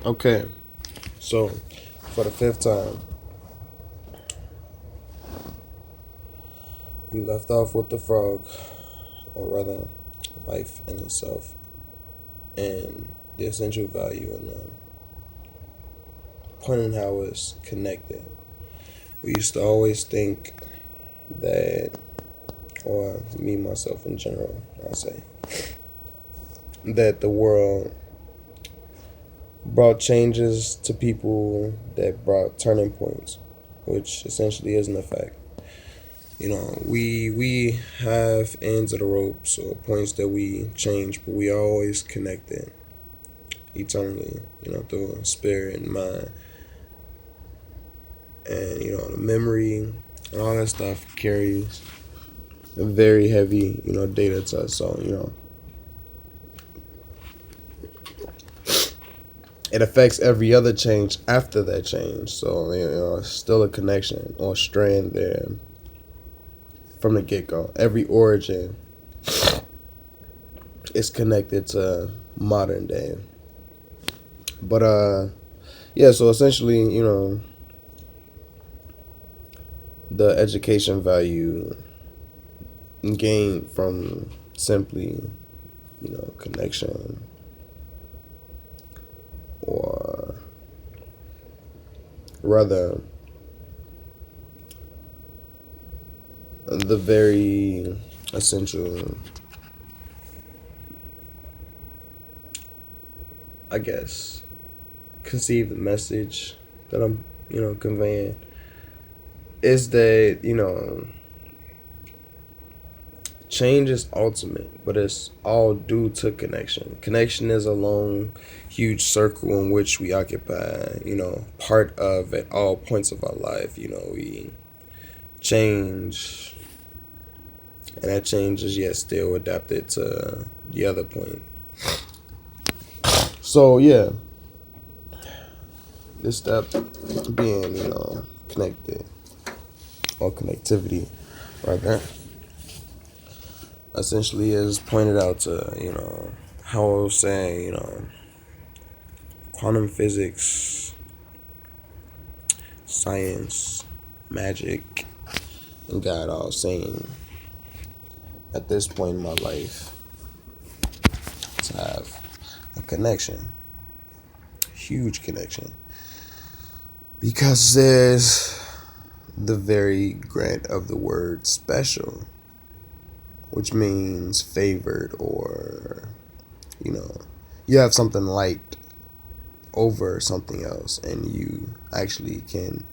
Okay, so for the fifth time, we left off with the frog, or rather, life in itself, and the essential value and pointing how it's connected. We used to always think that, or me, myself in general, I'll say, that the world brought changes to people that brought turning points, which essentially isn't a fact. We have ends of the ropes or points that we change, but we are always connected eternally. Through spirit and mind, and the memory and all that stuff carries a very heavy data to us. So it affects every other change after that change. So it's still a connection or strand there from the get go. Every origin is connected to modern day. But yeah. So essentially, the education value gained from simply connection, or rather the very essential, I guess, conceived message that I'm conveying is that change is ultimate, but it's all due to connection. Connection is a long, huge circle in which we occupy, part of at all points of our life. We change, and that change is yet still adapted to the other point. So, yeah, this step being, connected, or connectivity, right there, essentially is pointed out to, how I was saying, quantum physics, science, magic, and God all saying at this point in my life to have a connection, huge connection, because there's the very grant of the word special, which means favored, or you have something light over something else, and you actually can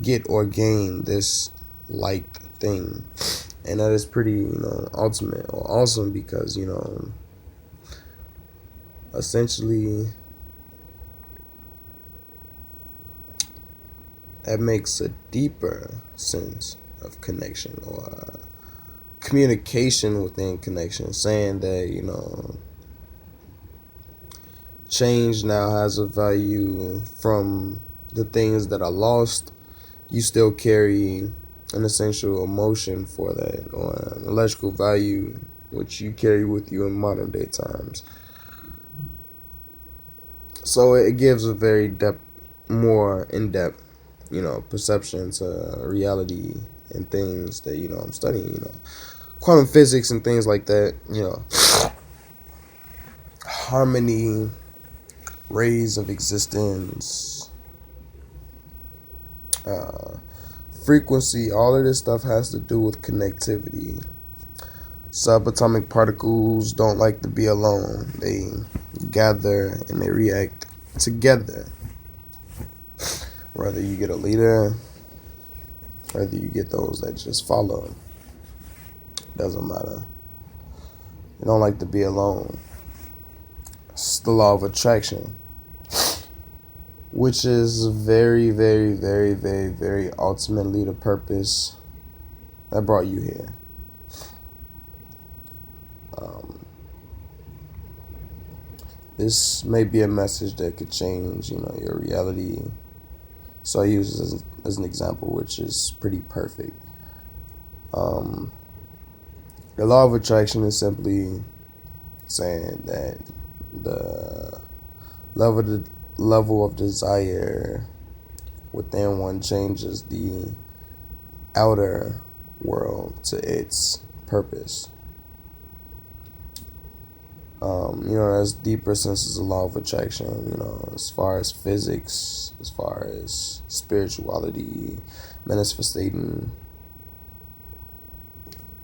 get or gain this like thing. And that is pretty ultimate or awesome, because essentially that makes a deeper sense of connection, or communication within connection, saying that change now has a value from the things that are lost. You still carry an essential emotion for that, or an electrical value which you carry with you in modern day times. So it gives a very more in-depth perception to reality and things that I'm studying, quantum physics and things like that, harmony, rays of existence, uh, frequency. All of this stuff has to do with connectivity. Subatomic particles don't like to be alone. They gather and they react together. Whether you get a leader, whether you get those that just follow, doesn't matter. They don't like to be alone. It's the law of attraction, which is very, very, very, very, very ultimately the purpose that brought you here. This may be a message that could change, your reality. So I use this as an example, which is pretty perfect. Um, the law of attraction is simply saying that the love of the level of desire within one changes the outer world to its purpose. There's deeper senses of law of attraction, as far as physics, as far as spirituality, manifesting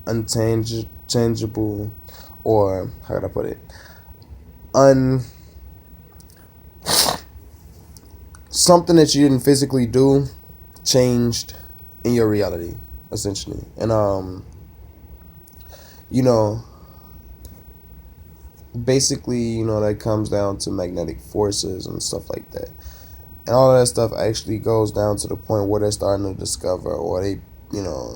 unchangeable, or how could I put it? Something that you didn't physically do changed in your reality, essentially. And you know, basically, that comes down to magnetic forces and stuff like that. And all of that stuff actually goes down to the point where they're starting to discover, or they,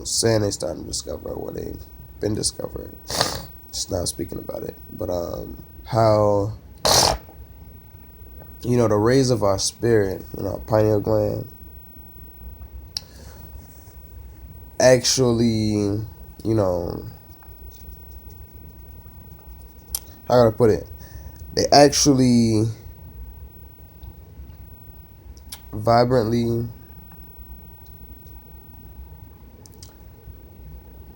saying they're starting to discover, or they've been discovered. Just not speaking about it. But how, the rays of our spirit, our pineal gland, actually, how do I put it? They actually vibrantly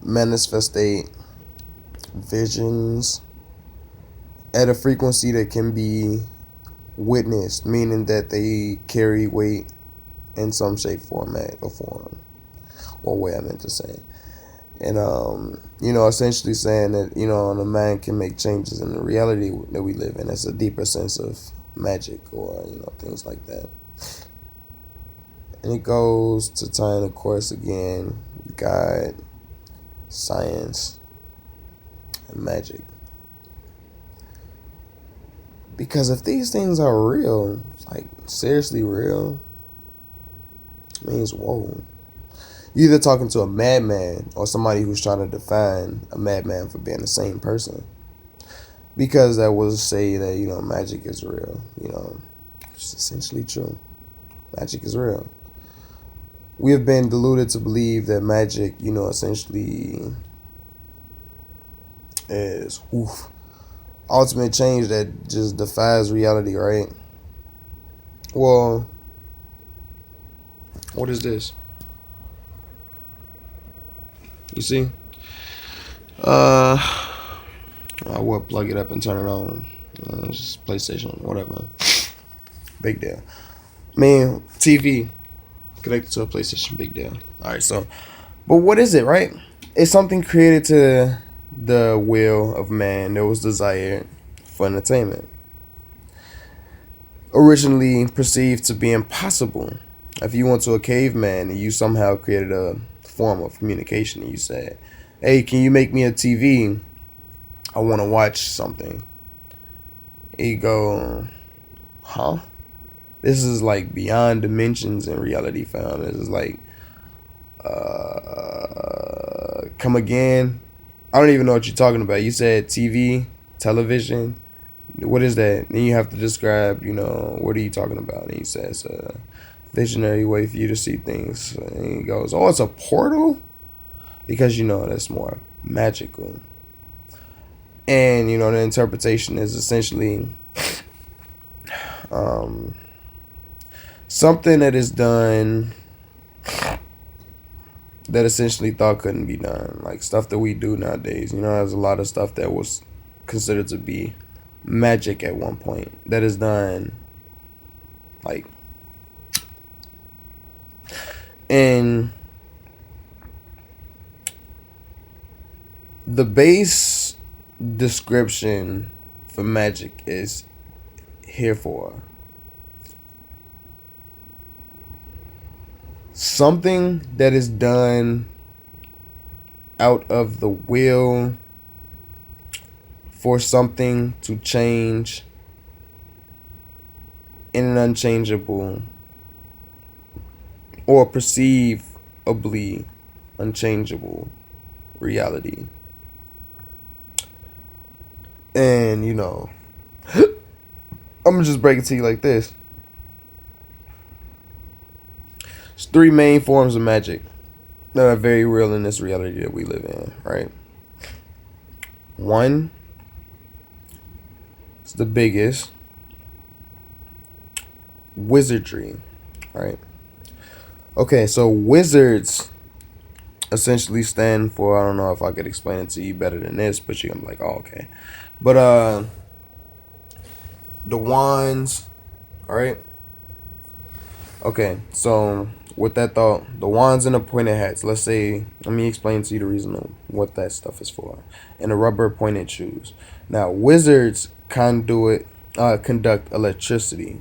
manifestate visions at a frequency that can be witnessed, meaning that they carry weight in some shape, format, or form, or way I meant to say. And essentially saying that the mind can make changes in the reality that we live in. That's a deeper sense of magic, or things like that. And it goes to tying, of course, again, God, science, and magic. Because if these things are real, like seriously real, it means whoa. You're either talking to a madman or somebody who's trying to define a madman for being the same person. Because that will say that, magic is real. It's essentially true. Magic is real. We have been deluded to believe that magic, essentially is ultimate change that just defies reality, right? Well, what is this? You see? I will plug it up and turn it on. Just PlayStation, whatever. Big deal. Man, TV connected to a PlayStation, big deal. Alright, but what is it, right? It's something created to the will of man that was desired for entertainment. Originally perceived to be impossible. If you went to a caveman and you somehow created a form of communication and you said, hey, can you make me a TV? I want to watch something. You go, huh? This is like beyond dimensions in reality, fam. This is like, come again? I don't even know what you're talking about. You said TV, television. What is that? Then you have to describe, what are you talking about? And he says, visionary way for you to see things. And he goes, oh, it's a portal? Because, that's more magical. And, the interpretation is essentially something that is done that essentially thought couldn't be done. Like stuff that we do nowadays. There's a lot of stuff that was considered to be magic at one point that is done like, and the base description for magic is herefore something that is done out of the will for something to change in an unchangeable or perceivably unchangeable reality. And, I'm going to just break it to you like this. There's three main forms of magic that are very real in this reality that we live in, right? One, it's the biggest, wizardry, right? Okay, so wizards essentially stand for, I don't know if I could explain it to you better than this, but you're gonna be like, oh, okay. But the wands, all right? Okay, so with that thought, the wands and the pointed hats, let's say, let me explain to you the reason of what that stuff is for. And the rubber pointed shoes. Now, wizards conduct electricity.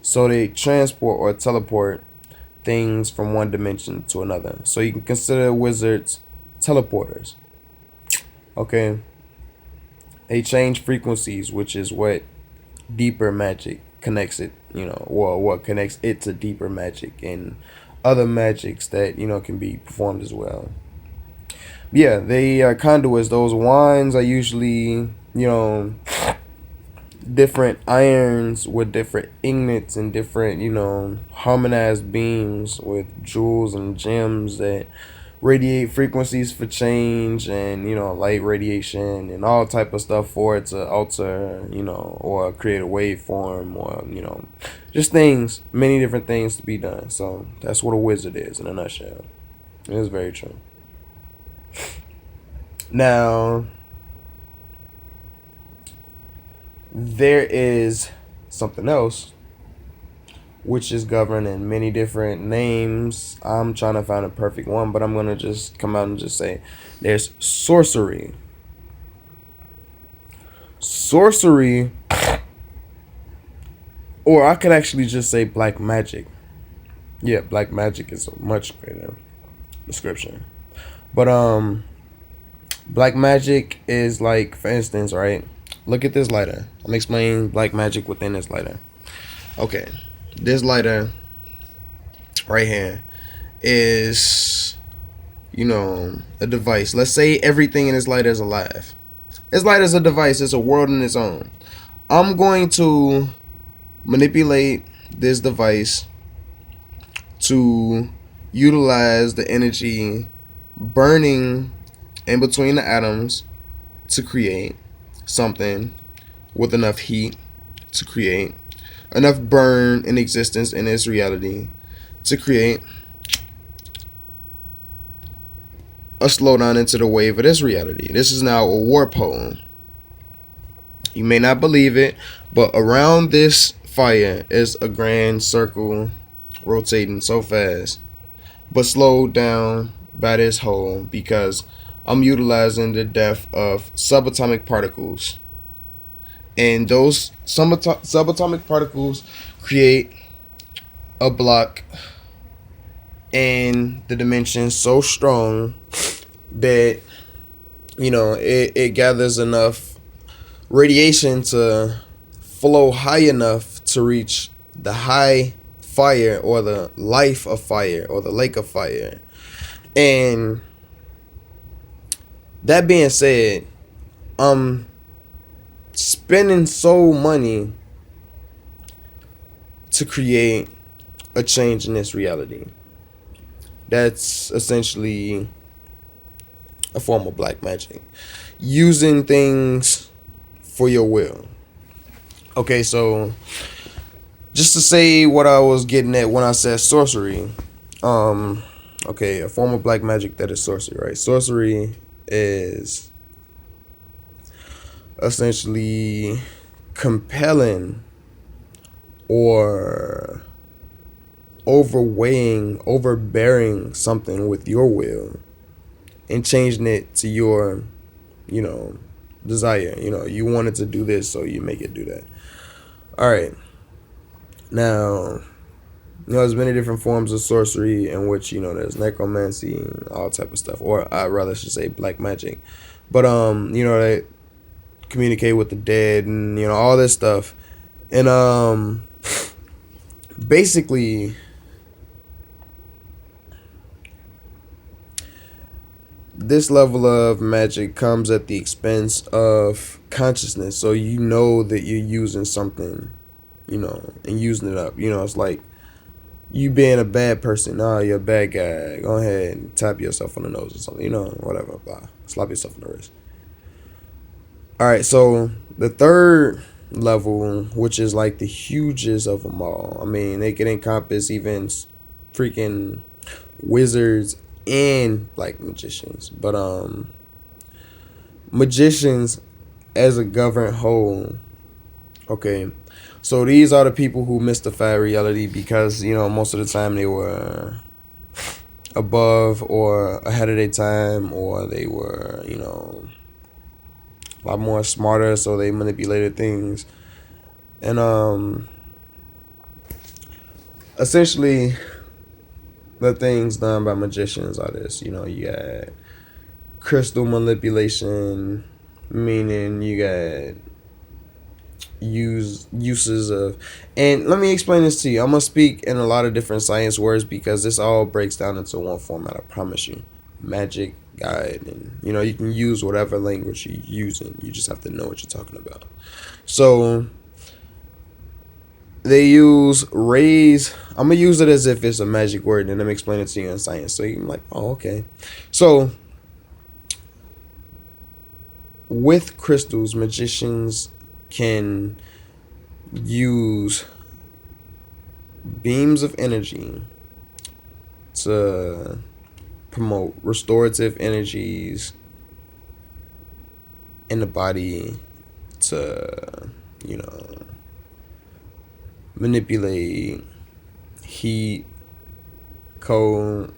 So they transport or teleport things from one dimension to another. So you can consider wizards teleporters. Okay. They change frequencies, which is what deeper magic connects it, or what connects it to deeper magic and other magics that, can be performed as well. Yeah, they are conduits. Those wands are usually, different irons with different ingots and different, harmonized beams with jewels and gems that radiate frequencies for change and, light radiation and all type of stuff for it to alter, or create a waveform or, just things, many different things to be done. So that's what a wizard is in a nutshell. It is very true. Now, there is something else which is governed in many different names. I'm trying to find a perfect one, but I'm going to just come out and just say there's sorcery. Sorcery, or I could actually just say black magic. Yeah, black magic is a much greater description. But black magic is like, for instance, right? Look at this lighter. I'm explaining black magic within this lighter. Okay, this lighter right here is, a device. Let's say everything in this lighter is alive. This lighter is a device. It's a world in its own. I'm going to manipulate this device to utilize the energy burning in between the atoms to create something with enough heat to create enough burn in existence in this reality to create a slowdown into the wave of this reality. This is now a warp hole. You may not believe it, but around this fire is a grand circle rotating so fast, but slowed down by this hole because I'm utilizing the depth of subatomic particles. And those subatomic particles create a block in the dimension so strong that, it gathers enough radiation to flow high enough to reach the high fire or the life of fire or the lake of fire. And that being said, I'm spending so money to create a change in this reality. That's essentially a form of black magic. Using things for your will. Okay, so just to say what I was getting at when I said sorcery. Okay, a form of black magic that is sorcery, right? Sorcery is essentially compelling or overbearing something with your will and changing it to your, desire. You wanted to do this, so you make it do that. All right. Now, there's many different forms of sorcery in which, there's necromancy and all type of stuff. Or I rather should say black magic. But, they communicate with the dead and, all this stuff. And, basically, this level of magic comes at the expense of consciousness. So you know that you're using something, and using it up. It's like you being a bad person. Oh, you're a bad guy. Go ahead and tap yourself on the nose or something. Whatever. Blah. Slap yourself on the wrist. All right. So the third level, which is like the hugest of them all. I mean, they can encompass even freaking wizards and like magicians, but magicians as a governed whole. Okay, so these are the people who mystify reality because most of the time they were above or ahead of their time, or they were a lot more smarter, so they manipulated things. And essentially the things done by magicians are this. You got crystal manipulation, meaning you got uses of, and let me explain this to you. I'm gonna speak in a lot of different science words because this all breaks down into one format, I promise you. Magic, guide, and you can use whatever language you're using. You just have to know what you're talking about. So they use rays. I'm gonna use it as if it's a magic word, and I'm explaining it to you in science. So you're like, oh, okay. So with crystals, magicians can use beams of energy to promote restorative energies in the body, to manipulate heat, cold,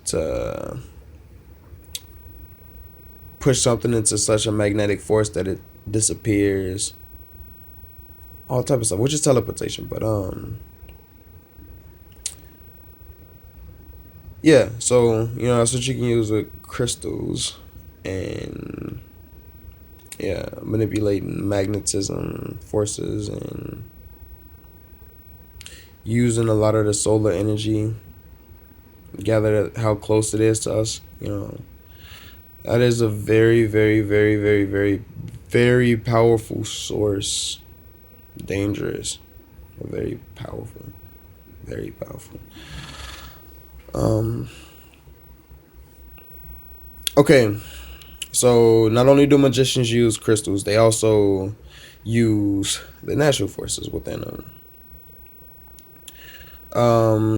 to push something into such a magnetic force that it disappears, all type of stuff, which is teleportation. But yeah, so that's what you can use with crystals, and yeah, manipulating magnetism forces and using a lot of the solar energy, gather how close it is to us. That is a very, very, very, very, very, very powerful source. Dangerous, but very powerful. Very powerful. Okay, so not only do magicians use crystals, they also use the natural forces within them.